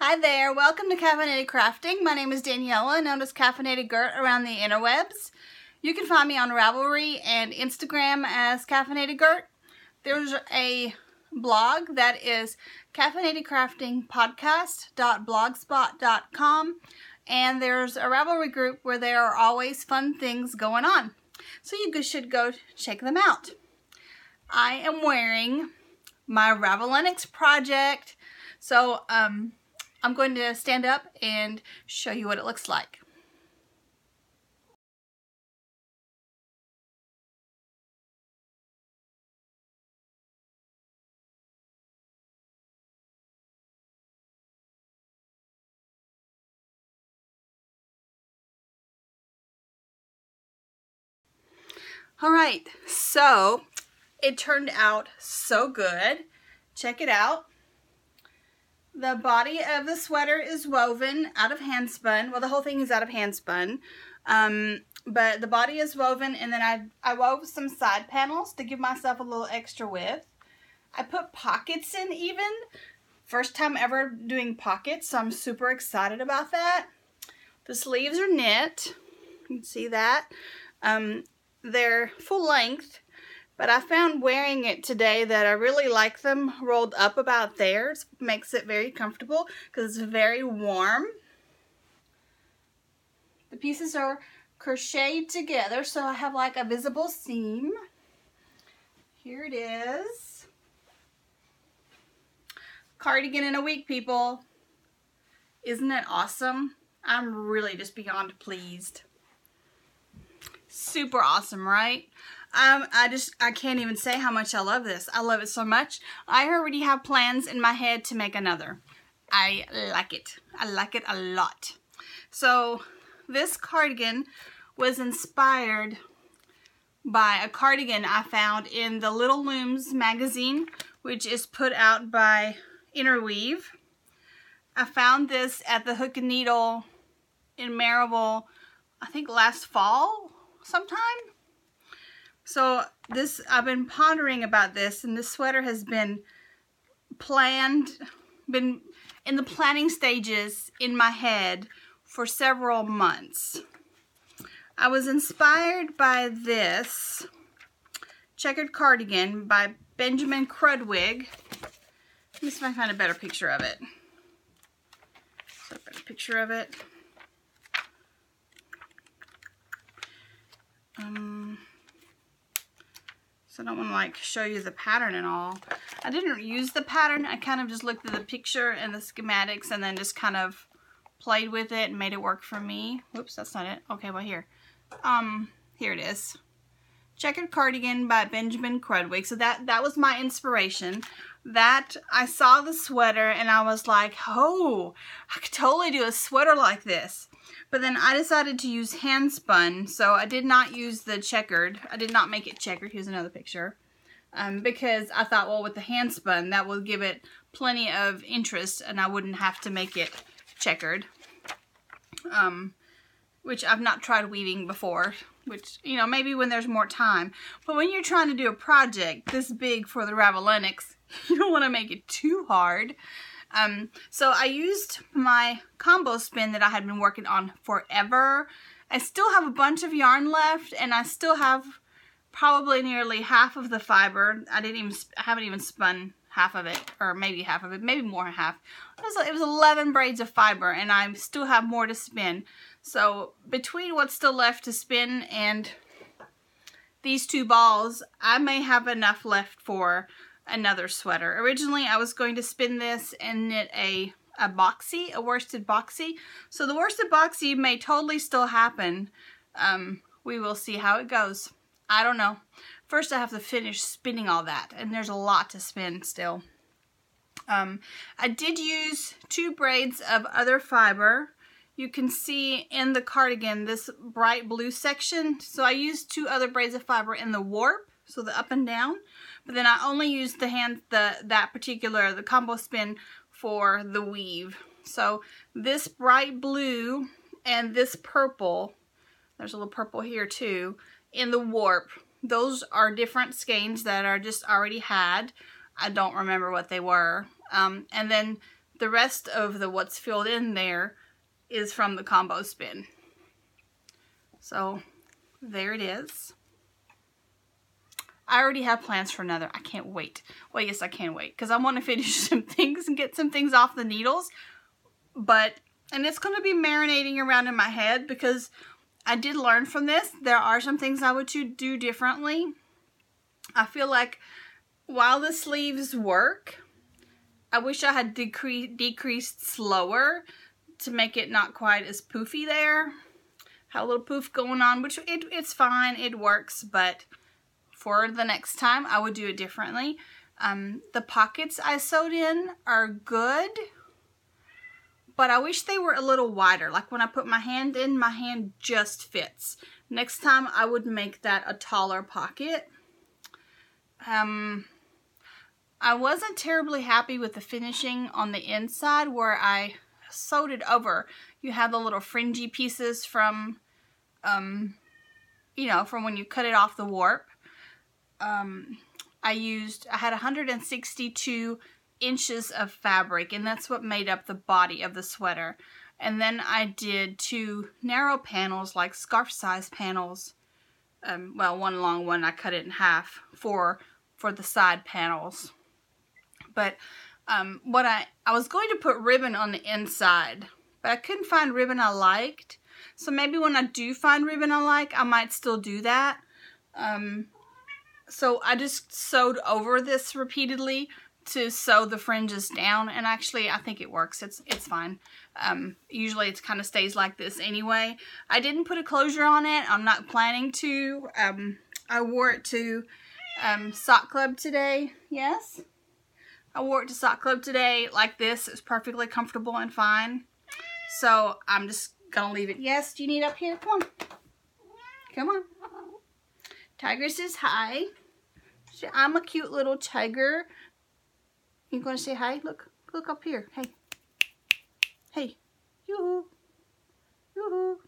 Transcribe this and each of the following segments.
Hi there, welcome to Caffeinated Crafting. My name is Daniela, known as Caffeinated Gert around the interwebs. You can find me on Ravelry and Instagram as Caffeinated Gert. There's a blog that is caffeinatedcraftingpodcast.blogspot.com, and there's a Ravelry group where there are always fun things going on. So you should go check them out. I am wearing my Ravelinics project, so I'm going to stand up and show you what it looks like. Alright, so it turned out so good. Check it out. The body of the sweater is woven out of handspun. Well, the whole thing is out of handspun. But the body is woven, and then I wove some side panels to give myself a little extra width. I put pockets in even. First time ever doing pockets, so I'm super excited about that. The sleeves are knit. You can see that. They're full length. But I found wearing it today that I really like them rolled up about there. It makes it very comfortable because it's very warm. The pieces are crocheted together, so I have like a visible seam. Here it is. Cardigan in a week, people. Isn't it awesome? I'm really just beyond pleased. Super awesome, right? I can't even say how much I love this. I love it so much. I already have plans in my head to make another. I like it. I like it a lot. So this cardigan was inspired by a cardigan I found in the Little Looms magazine, which is put out by Interweave. I found this at the Hook and Needle in Maryville, I think last fall sometime. So I've been pondering about this, and this sweater has been been in the planning stages in my head for several months. I was inspired by this checkered cardigan by Benjamin Crudwig. Let me see if I can find a better picture of it. So a better picture of it. So I don't want to like show you the pattern and all. I didn't use the pattern. I kind of just looked at the picture and the schematics and then just kind of played with it and made it work for me. Whoops, that's not it. Okay, well here. Here it is. Checkered Cardigan by Benjamin Crudwig. So that was my inspiration. That I saw the sweater and I was like, oh, I could totally do a sweater like this. But then I decided to use handspun, so I did not use the checkered. I did not make it checkered. Here's another picture. Because I thought, well, with the handspun, that will give it plenty of interest and I wouldn't have to make it checkered. Which I've not tried weaving before, which, you know, maybe when there's more time. But when you're trying to do a project this big for the Ravelinics, you don't want to make it too hard. So I used my combo spin that I had been working on forever. I still have a bunch of yarn left, and I still have probably nearly half of the fiber. I haven't even spun half of it, or maybe half of it, maybe more than half. It was 11 braids of fiber, and I still have more to spin. So between what's still left to spin and these two balls, I may have enough left for another sweater. Originally, I was going to spin this and knit a boxy, a worsted boxy. So the worsted boxy may totally still happen. We will see how it goes. I don't know. First, I have to finish spinning all that, and there's a lot to spin still. I did use 2 braids of other fiber. You can see in the cardigan this bright blue section. So I used 2 other braids of fiber in the warp, so the up and down. But then I only used the combo spin for the weave. So this bright blue and this purple, there's a little purple here too, in the warp. Those are different skeins that are just already had. I don't remember what they were. And then the rest of the what's filled in there is from the combo spin. So there it is. I already have plans for another. I can't wait. Well, yes, I can wait because I want to finish some things and get some things off the needles. And it's going to be marinating around in my head because I did learn from this. There are some things I would do differently. I feel like while the sleeves work, I wish I had decreased slower to make it not quite as poofy there. Had a little poof going on, which it's fine. It works, but for the next time, I would do it differently. The pockets I sewed in are good, but I wish they were a little wider. Like when I put my hand in, my hand just fits. Next time, I would make that a taller pocket. I wasn't terribly happy with the finishing on the inside where I sewed it over. You have the little fringy pieces from, you know, from when you cut it off the warp. I had 162 inches of fabric, and that's what made up the body of the sweater. And then I did 2 narrow panels, like scarf size panels. Well, one long one, I cut it in half for the side panels. But what I was going to put ribbon on the inside, but I couldn't find ribbon I liked. So maybe when I do find ribbon I like, I might still do that. So I just sewed over this repeatedly to sew the fringes down, and actually I think it works. It's fine. Usually it kind of stays like this anyway. I didn't put a closure on it. I'm not planning to. I wore it to sock club today. Yes, I wore it to sock club today like this. It's perfectly comfortable and fine. So I'm just gonna leave it. Yes, do you need up here? Come on. Come on. Tiger says hi. I'm a cute little tiger. You gonna say hi? Look up here. Hey. Hey. Yoo-hoo. Yoo-hoo.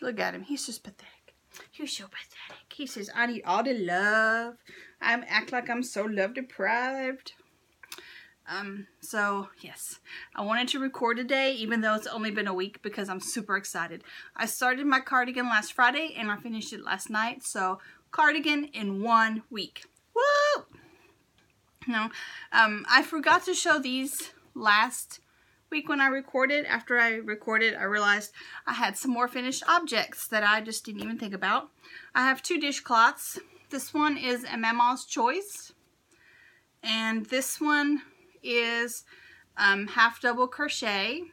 Look at him. He's just pathetic. You're so pathetic. He says, I need all the love. I act like I'm so love deprived. So yes, I wanted to record today, even though it's only been a week, because I'm super excited. I started my cardigan last Friday and I finished it last night. So cardigan in 1 week. Woo! No, I forgot to show these last week when I recorded. After I recorded, I realized I had some more finished objects that I just didn't even think about. I have 2 dishcloths. This one is a Mama's Choice, and this one is half double crochet.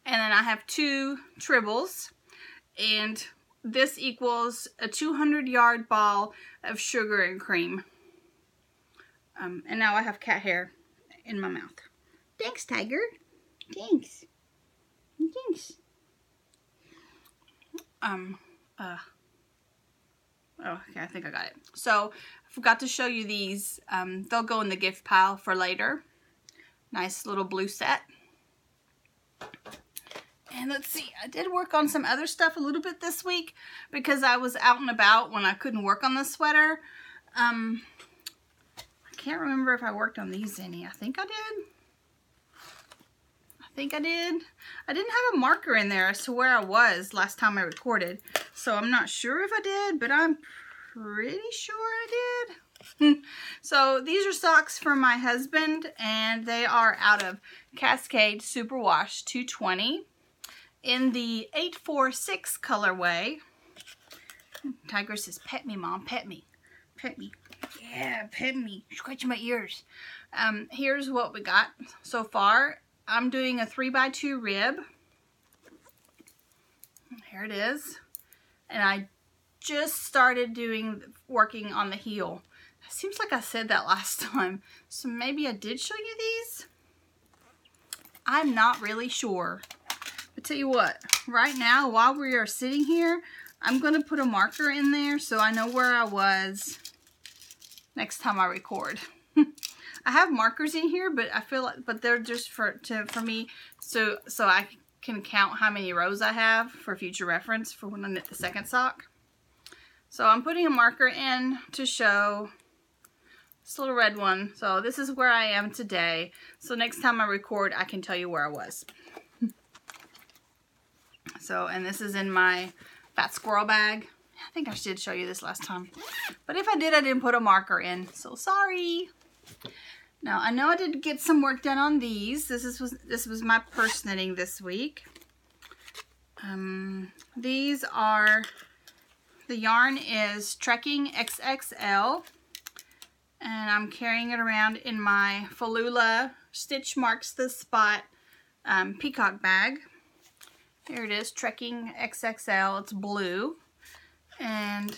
And then I have 2 tribbles, and this equals a 200-yard ball of sugar and cream. And now I have cat hair in my mouth. Thanks, Tiger. Thanks. Thanks. Oh, okay, I think I got it. So, I forgot to show you these. They'll go in the gift pile for later. Nice little blue set. And let's see, I did work on some other stuff a little bit this week because I was out and about when I couldn't work on the sweater. I can't remember if I worked on these any. I think I did. I think I did. I didn't have a marker in there as to where I was last time I recorded, so I'm not sure if I did, but I'm pretty sure I did. So these are socks for my husband, and they are out of Cascade Superwash 220 in the 846 colorway. Tiger says, pet me, Mom, pet me. Pet me. Yeah, pet me. Scratch my ears. Here's what we got so far. I'm doing a 3x2 rib. Here it is. And I just started working on the heel. It seems like I said that last time. So maybe I did show you these? I'm not really sure. But tell you what, right now while we are sitting here, I'm going to put a marker in there so I know where I was next time I record. I have markers in here, but I feel like, but they're just for me, so I can count how many rows I have for future reference for when I knit the second sock. So I'm putting a marker in to show This little red one. So this is where I am today. So next time I record, I can tell you where I was. So, and this is in my fat squirrel bag. I think I did show you this last time. But if I did, I didn't put a marker in. So sorry. Now, I know I did get some work done on these. This was my purse knitting this week. These are, the yarn is Trekking XXL. And I'm carrying it around in my Falula Stitch Marks the Spot peacock bag. Here it is, Trekking XXL. It's blue. And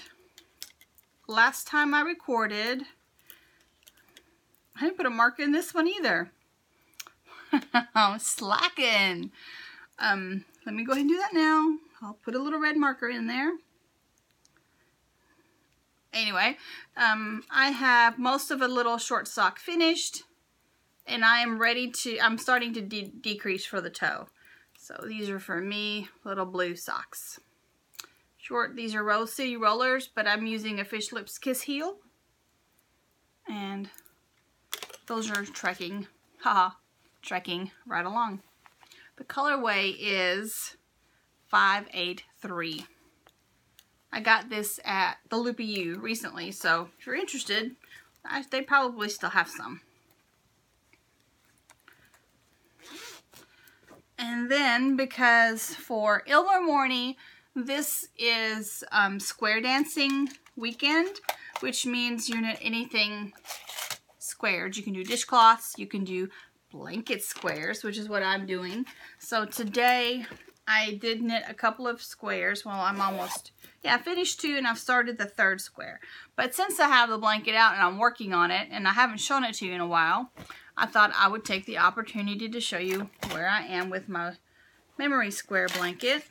last time I recorded, I didn't put a marker in this one either. I'm slacking. Let me go ahead and do that now. I'll put a little red marker in there. Anyway, I have most of a little short sock finished, and I am ready to, I'm starting to decrease for the toe. So these are for me, little blue socks. Short, these are Rose City Rollers, but I'm using a Fish Lips Kiss heel. And those are trekking, haha, trekking right along. The colorway is 583. I got this at the Loopy U recently, so if you're interested, they probably still have some. And then, because for Ilvermorny, this is square dancing weekend, which means you knit anything squared. You can do dishcloths, you can do blanket squares, which is what I'm doing. So today I did knit a couple of squares. Well, I'm almost, I finished 2 and I've started the 3rd square. But since I have the blanket out and I'm working on it and I haven't shown it to you in a while, I thought I would take the opportunity to show you where I am with my memory square blanket.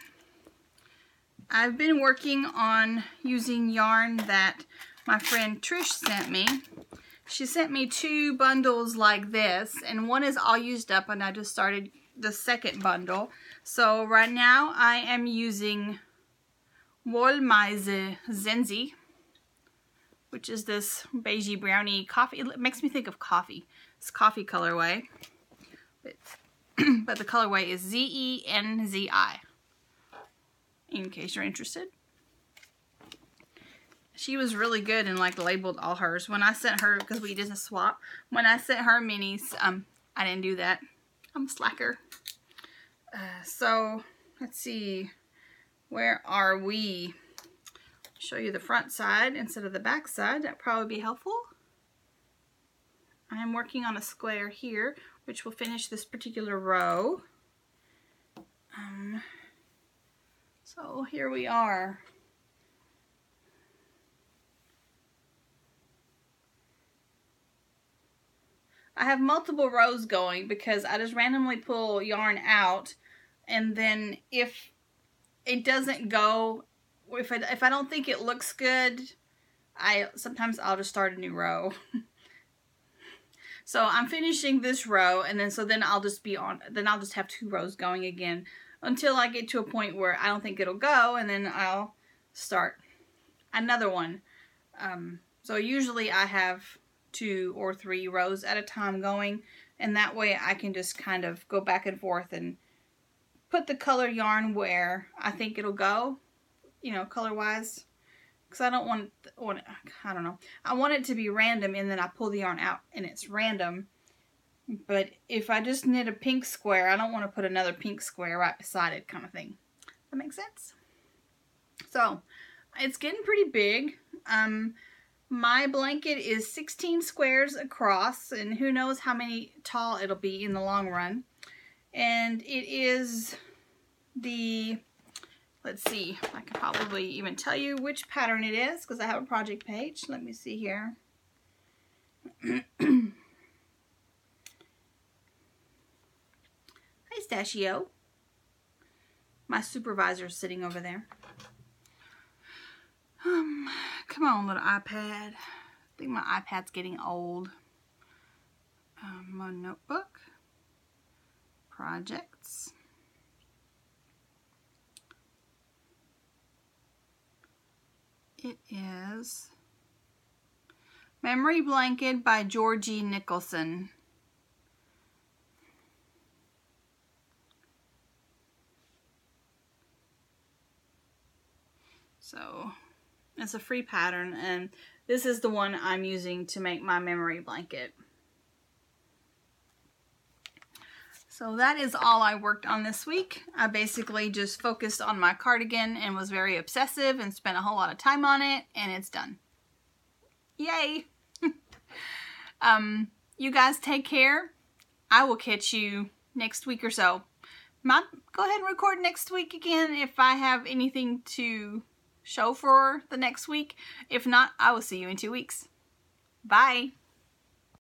I've been working on using yarn that my friend Trish sent me. She sent me 2 bundles like this, and one is all used up, and I just started the 2nd bundle. So right now I am using Wollmeise Zenzi, which is this beigey brownie coffee. It makes me think of coffee. It's coffee colorway, but the colorway is Z-E-N-Z-I, in case you're interested. She was really good and like labeled all hers. When I sent her, because we did a swap, when I sent her minis, I didn't do that. I'm a slacker. So let's see, where are we? Show you the front side instead of the back side. That'd probably be helpful. I'm working on a square here, which will finish this particular row. So here we are. I have multiple rows going because I just randomly pull yarn out, and then if it doesn't go, if I don't think it looks good, sometimes I'll just start a new row. So I'm finishing this row, and then I'll just have 2 rows going again until I get to a point where I don't think it'll go, and then I'll start another one. So usually I have 2 or 3 rows at a time going, and that way I can just kind of go back and forth and put the color yarn where I think it'll go, you know, color wise, because I don't want I don't know, I want it to be random, and then I pull the yarn out and it's random. But if I just knit a pink square, I don't want to put another pink square right beside it, kind of thing. That makes sense? So it's getting pretty big. My blanket is 16 squares across, and who knows how many tall it'll be in the long run. And it is the, let's see, I can probably even tell you which pattern it is because I have a project page. Let me see here. Hi, Stachio. My supervisor's sitting over there. Come on, little iPad. I think my iPad's getting old. My notebook. Projects. It is Memory Blanket by Georgie Nicholson. So it's a free pattern, and this is the one I'm using to make my memory blanket. So that is all I worked on this week. I basically just focused on my cardigan and was very obsessive and spent a whole lot of time on it, and it's done. Yay! You guys take care. I will catch you next week or so. Might go ahead and record next week again if I have anything to show for the next week. If not, I will see you in 2 weeks. Bye!